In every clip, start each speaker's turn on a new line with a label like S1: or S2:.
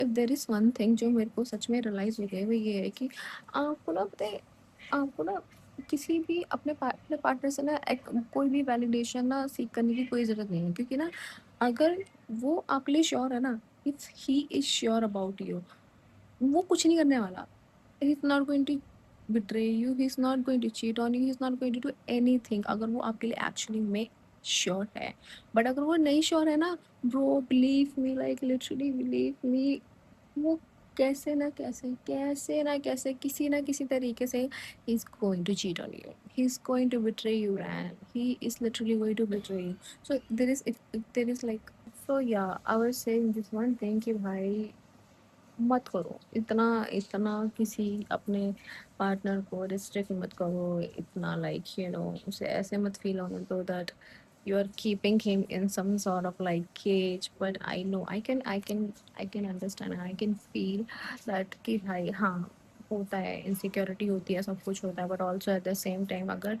S1: If there is one thing जो मेरे को सच में रियलाइज हो गया है, वो ये है कि आपको ना पता है, आपको ना किसी भी अपने पार्टनर से ना कोई भी वैलिडेशन ना सीख करने की कोई जरूरत नहीं है, क्योंकि ना अगर वो आपके लिए श्योर है ना, if he is sure about you, वो कुछ नहीं करने वाला। He is not going to betray you, he is not going to cheat on you, he is not going to do anything, अगर वो आपके लिए एक्चुअली में श्योर है। बट अगर वो नहीं श्योर है ना, bro believe me, like literally believe me, वो कैसे किसी ना किसी तरीके से he is going to cheat on you, he is going to betray you, and he is literally going to betray you. So there is, if there is like, so yeah, I was saying this one thing कि भाई मत करो इतना, इतना किसी अपने partner को restrict मत करो इतना, लाइक यू नो उसे ऐसे मत फील होने दो that you are keeping him in some sort of like cage. But I know I can understand and I can feel that कि भाई हाँ, होता है, इनसिक्योरिटी होती है, सब कुछ होता है, but also at the same time अगर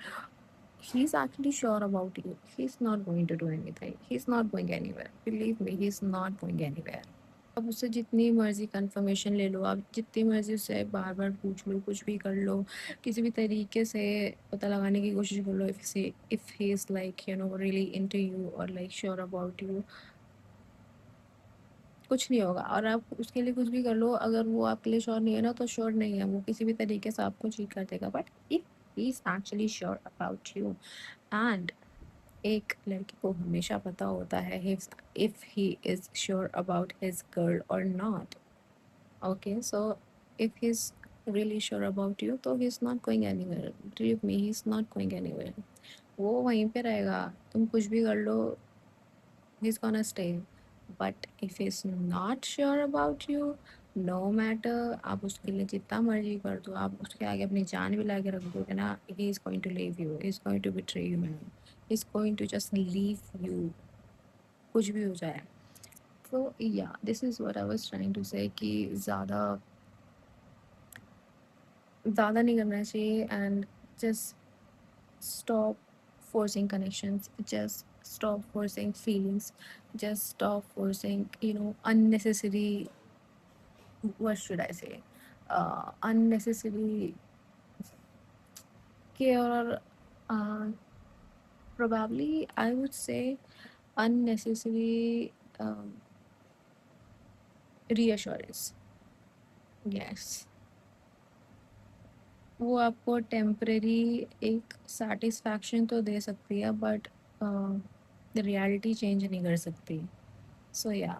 S1: he is actually sure about you, he's not going to do anything, he's not going anywhere, believe me, he's not going anywhere. आप उससे जितनी मर्ज़ी कन्फर्मेशन ले लो, आप जितनी मर्ज़ी उससे बार-बार पूछ लो, कुछ भी कर लो, किसी भी तरीके से पता लगाने की कोशिश कर लो, if he is like you know really into you और लाइक श्योर अबाउट यू, कुछ नहीं होगा। और आप उसके लिए कुछ भी कर लो, अगर वो आपके लिए श्योर नहीं है ना, तो श्योर नहीं है, वो किसी भी तरीके से आपको चीट कर देगा। But if he is actually sure about you, and एक लड़के को हमेशा पता होता है if he is sure about his girl और not. Okay, so if he's really sure about you, तो he's not going anywhere. Believe me, he's not going anywhere. वो वहीं पे रहेगा, तुम कुछ भी कर लो, he's gonna stay. But if he's not sure about you, no matter आप उसके लिए जितना मर्जी कर दो, आप उसके आगे अपनी जान भी ला के रख दोगे ना, he is going to leave you, he is going to betray you, man. He is going to just leave you, कुछ भी हो जाए। So yeah, this is what I was trying to say कि ज़्यादा ज़्यादा नहीं करना चाहिए, and just stop forcing connections, just stop forcing feelings, just stop forcing, you know, unnecessary, what should I say, unnecessary care, or probably I would say unnecessary reassurance. Yes, वो आपको temporary एक satisfaction तो दे सकती है, but reality change नहीं कर सकती। सो या,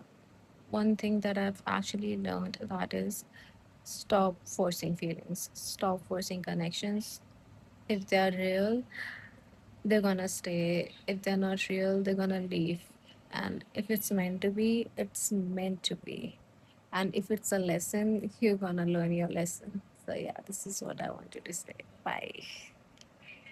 S1: one thing that I've actually learned, that is, stop forcing feelings, stop forcing connections. If they're real, they're gonna stay. If they're not real, they're gonna leave. And if it's meant to be, it's meant to be. And if it's a lesson, you're gonna learn your lesson. So yeah, this is what I wanted to say. Bye.